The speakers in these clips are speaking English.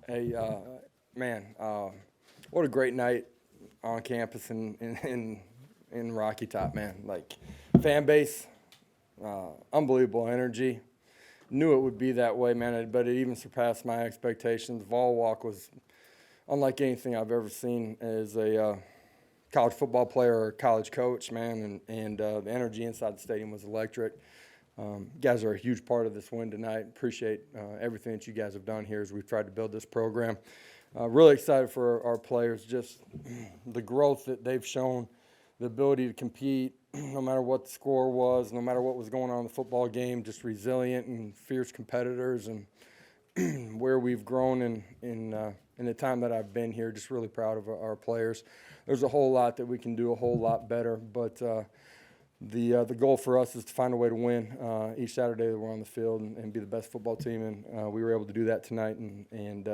Hey, man, what a great night on campus in Rocky Top, man. Like, fan base, unbelievable energy. Knew it would be that way, man, but it even surpassed my expectations. Vol Walk was unlike anything I've ever seen as a college football player or college coach, man, and the energy inside the stadium was electric. You guys are a huge part of this win tonight. Appreciate everything that you guys have done here as we've tried to build this program. Really excited for our players, just the growth that they've shown, the ability to compete no matter what the score was, no matter what was going on in the football game, just resilient and fierce competitors, and where we've grown in the time that I've been here. Just really proud of our players. There's a whole lot that we can do a whole lot better, but the goal for us is to find a way to win each Saturday that we're on the field and be the best football team, and we were able to do that tonight, and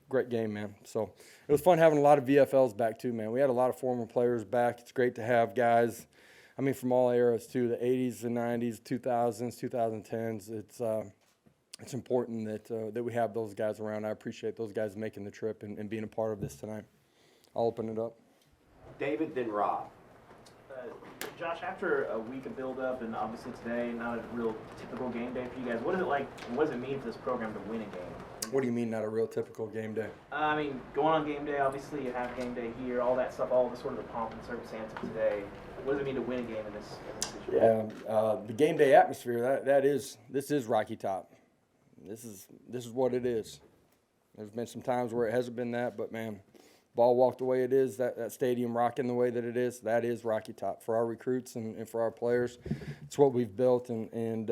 great game, man. So it was fun having a lot of VFLs back too, man. We had a lot of former players back. It's great to have guys, I mean, from all eras too, the 80s, the 90s, 2000s, 2010s. It's important that we have those guys around. I appreciate those guys making the trip and being a part of this tonight. I'll open it up. David, then Rob. Josh, after a week of build-up and obviously today, not a real typical game day for you guys, what is it like, what does it mean for this program to win a game? What do you mean not a real typical game day? I mean, going on game day, obviously you have game day here, all that stuff, all the sort of the pomp and circumstance of today. What does it mean to win a game in this situation? Yeah, the game day atmosphere, this is Rocky Top. This is what it is. There's been some times where it hasn't been that, but man, ball walked the way it is, that stadium rocking the way that it is, that is Rocky Top for our recruits and for our players. It's what we've built, and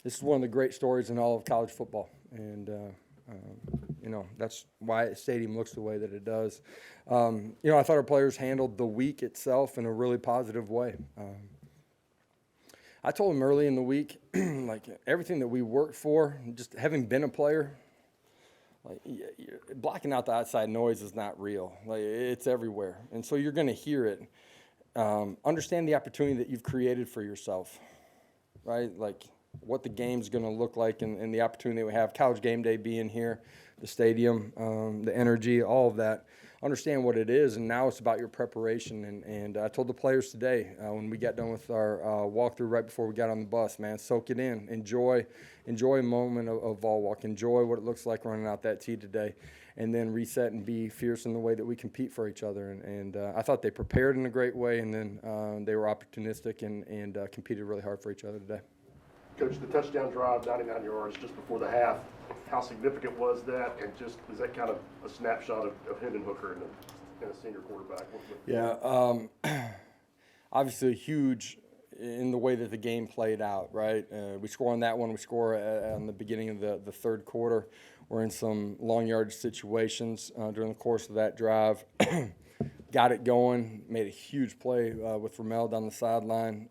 this is one of the great stories in all of college football. And, that's why the stadium looks the way that it does. I thought our players handled the week itself in a really positive way. I told them early in the week, like everything that we worked for, just having been a player, like blocking out the outside noise is not real. Like it's everywhere, and so you're going to hear it. Understand the opportunity that you've created for yourself, right? Like what the game's going to look like, and the opportunity we have. College game day being here, the stadium, the energy, all of that. Understand what it is, and now it's about your preparation. And I told the players today when we got done with our walkthrough right before we got on the bus, man, soak it in, enjoy a moment of Vol Walk, enjoy what it looks like running out that tee today, and then reset and be fierce in the way that we compete for each other. And I thought they prepared in a great way, and then they were opportunistic and competed really hard for each other today. Coach, the touchdown drive, 99 yards just before the half, how significant was that? And just is that kind of a snapshot of Hendon Hooker and a senior quarterback? Yeah, obviously huge in the way that the game played out, right? We score on that one. We score on the beginning of the third quarter. We're in some long yardage situations during the course of that drive. Got it going, made a huge play with Ramel down the sideline.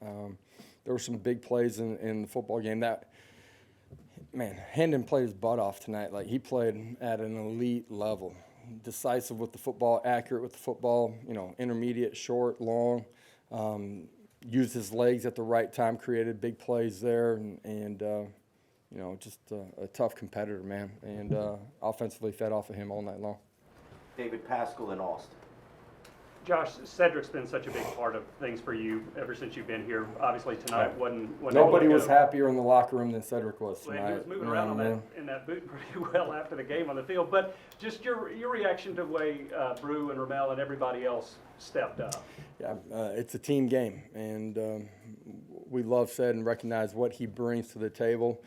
There were some big plays in the football game. Hendon played his butt off tonight. Like, he played at an elite level. Decisive with the football, accurate with the football, intermediate, short, long. Used his legs at the right time, created big plays there, and just a tough competitor, man. And offensively fed off of him all night long. David Pascal and Austin. Josh, Cedric's been such a big part of things for you ever since you've been here. Obviously tonight wasn't Nobody was happier in the locker room than Cedric was tonight. He was moving around in that boot pretty well after the game on the field. But just your reaction to the way Brew and Ramel and everybody else stepped up. Yeah, it's a team game, and we love Ced and recognize what he brings to the table.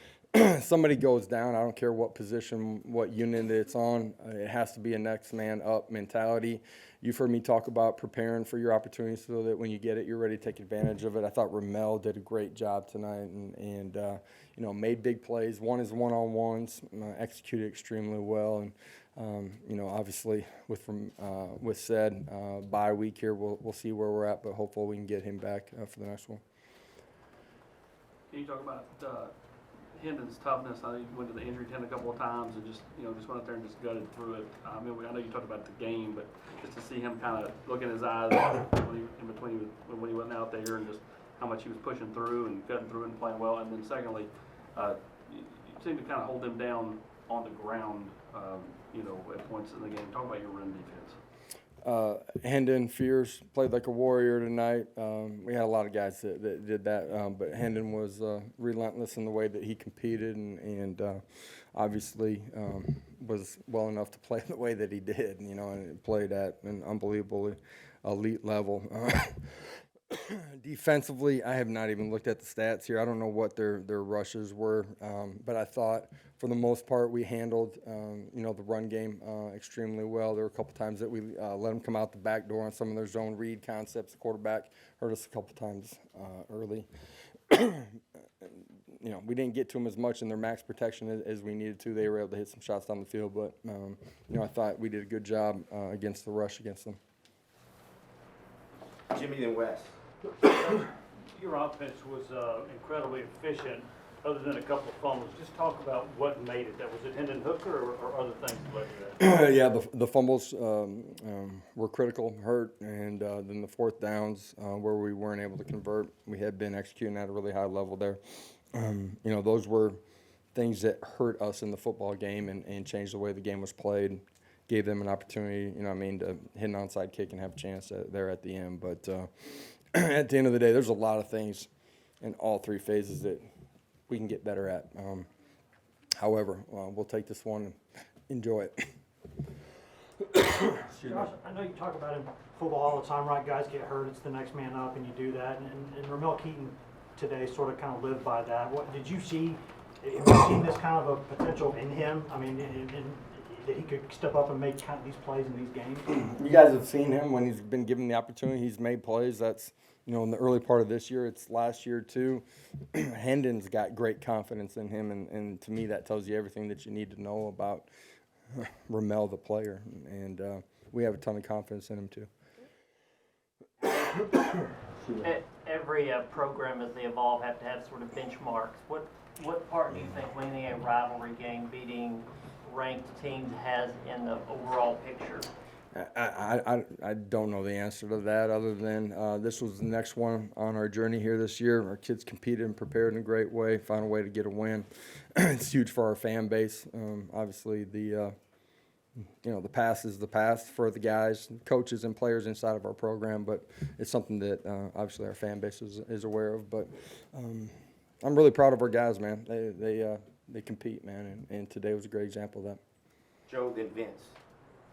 Somebody goes down, I don't care what position, what unit it's on, it has to be a next man up mentality. You've heard me talk about preparing for your opportunities so that when you get it, you're ready to take advantage of it. I thought Ramel did a great job tonight and made big plays, won his one-on-ones, executed extremely well. And, obviously with Ced, bye week here, we'll see where we're at, but hopefully we can get him back for the next one. Can you talk about Hendon's toughness? I know you went to the injury tent a couple of times and just went out there and just gutted through it. I know you talked about the game, but just to see him kind of look in his eyes in between when he wasn't out there, and just how much he was pushing through and cutting through and playing well. And then secondly, you seemed to kind of hold him down on the ground, at points in the game. Talk about your run defense. Hendon Fierce played like a warrior tonight. We had a lot of guys that did that, but Hendon was relentless in the way that he competed and obviously was well enough to play the way that he did, and played at an unbelievably elite level. Defensively, I have not even looked at the stats here. I don't know what their rushes were, but I thought for the most part we handled the run game extremely well. There were a couple times that we let them come out the back door on some of their zone read concepts. The quarterback hurt us a couple times early. We didn't get to them as much in their max protection as we needed to. They were able to hit some shots down the field, but I thought we did a good job against the rush against them. Jimmy then Wes. Your offense was incredibly efficient, other than a couple of fumbles. Just talk about what made it. Was it Hendon Hooker or other things that led to that? Yeah, the fumbles were critical, hurt, and then the fourth downs where we weren't able to convert. We had been executing at a really high level there. Those were things that hurt us in the football game and changed the way the game was played. Gave them an opportunity, to hit an onside kick and have a chance there at the end. But at the end of the day, there's a lot of things in all three phases that we can get better at. However, we'll take this one and enjoy it. Josh, I know you talk about in football all the time, right? Guys get hurt, it's the next man up, and you do that. And Ramel Keaton today sort of kind of lived by that. What did you see? Have you seen this kind of a potential in him? I mean, that he could step up and make kind of these plays in these games? You guys have seen him when he's been given the opportunity. He's made plays. That's, in the early part of this year. It's last year, too. Hendon's got great confidence in him, and to me that tells you everything that you need to know about Ramel, the player. And we have a ton of confidence in him, too. Every program as they evolve have to have sort of benchmarks. What part do you think winning a rivalry game, beating ranked teams, has in the overall picture? I don't know the answer to that other than this was the next one on our journey here this year. Our kids competed and prepared in a great way, found a way to get a win. It's huge for our fan base. Obviously, the past is the past for the guys, coaches, and players inside of our program, but it's something that obviously our fan base is aware of. But I'm really proud of our guys, man. They compete, man, and today was a great example of that. Joe then Vince.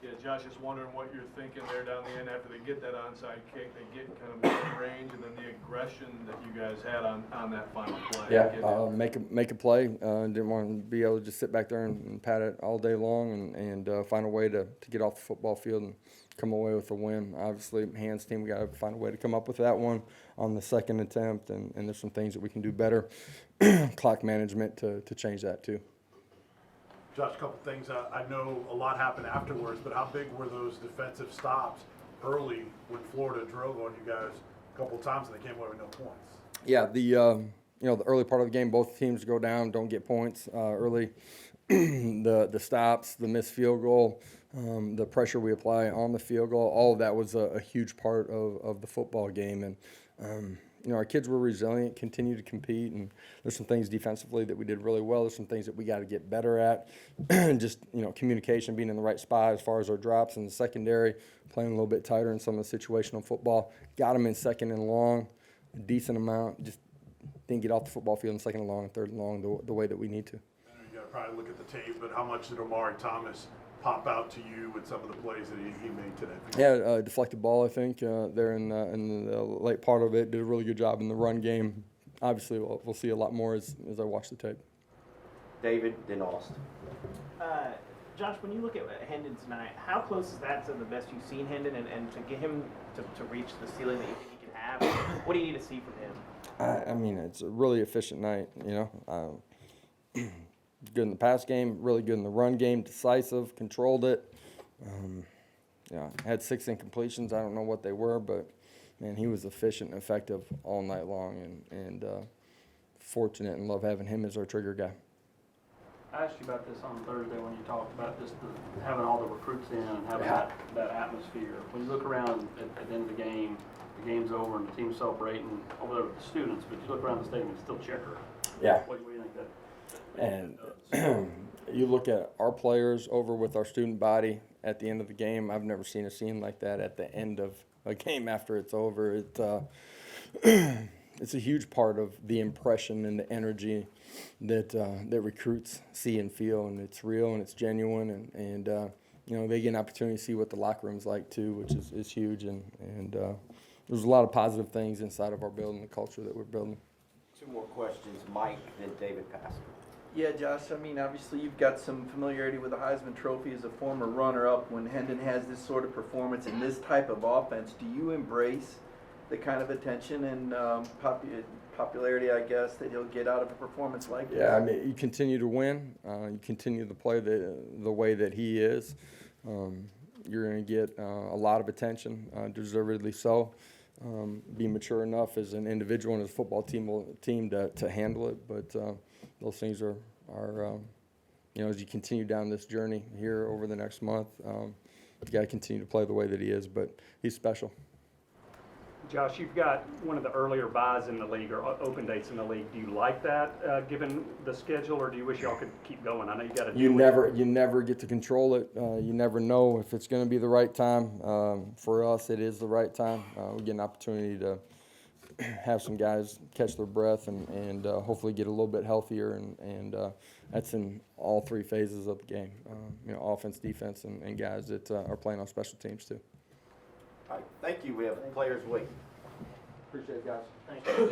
Yeah, Josh, just wondering what you're thinking there down the end after they get that onside kick, they get kind of within range, and then the aggression that you guys had on that final play. Yeah, make a play. Didn't want to be able to just sit back there and pat it all day long and find a way to get off the football field and come away with a win. Obviously, Hans team, we got to find a way to come up with that one on the second attempt, and there's some things that we can do better. Clock management to change that too. Josh, a couple things. I know a lot happened afterwards, but how big were those defensive stops early when Florida drove on you guys a couple of times and they came away with no points? Yeah, the early part of the game, both teams go down, don't get points early. The stops, the missed field goal, the pressure we apply on the field goal, all of that was a huge part of the football game. And our kids were resilient, continue to compete, and there's some things defensively that we did really well. There's some things that we got to get better at. Just, communication, being in the right spot as far as our drops in the secondary, playing a little bit tighter in some of the situational football. Got them in second and long, a decent amount. Just didn't get off the football field in second and long and third and long the way that we need to. I know you got to probably look at the tape, but how much did Omari Thomas pop out to you with some of the plays that he made today? Yeah, deflected ball, I think, there in the late part of it. Did a really good job in the run game. Obviously, we'll see a lot more as I watch the tape. David then Austin. Josh, when you look at Hendon tonight, how close is that to the best you've seen Hendon, and to get him to reach the ceiling that you think he can have? What do you need to see from him? I mean, it's a really efficient night, Good in the pass game, really good in the run game, decisive, controlled it. Had 6 incompletions. I don't know what they were, but, man, he was efficient and effective all night long, and fortunate and love having him as our trigger guy. I asked you about this on Thursday when you talked about just having all the recruits in and having that atmosphere. When you look around at the end of the game's over and the team's celebrating over there with the students, but you look around the stadium and it's still checker. Yeah. What do you think that? And You look at our players over with our student body at the end of the game. I've never seen a scene like that at the end of a game after it's over. It's a huge part of the impression and the energy that recruits see and feel, and it's real and it's genuine, and you know, they get an opportunity to see what the locker room's like too, which is huge, and there's a lot of positive things inside of our building, the culture that we're building. 2 more questions, Mike, then David Pascal. Yeah, Josh, I mean, obviously you've got some familiarity with the Heisman Trophy as a former runner-up. When Hendon has this sort of performance in this type of offense, do you embrace the kind of attention and popularity, I guess, that he'll get out of a performance like this? Yeah, I mean, you continue to win, you continue to play the way that he is, you're going to get a lot of attention, deservedly so. Be mature enough as an individual and as a football team to handle it, but those things are you know, as you continue down this journey here over the next month, you got to continue to play the way that he is, but he's special. Josh, you've got one of the earlier buys in the league or open dates in the league. Do you like that, given the schedule, or do you wish y'all could keep going? I know you got to. You never get to control it. You never know if it's going to be the right time. For us, it is the right time. We get an opportunity to have some guys catch their breath and hopefully get a little bit healthier, and that's in all 3 phases of the game. You know, offense, defense, and guys that are playing on special teams too. All right, thank you. We have players waiting. Appreciate it, guys. Thank you.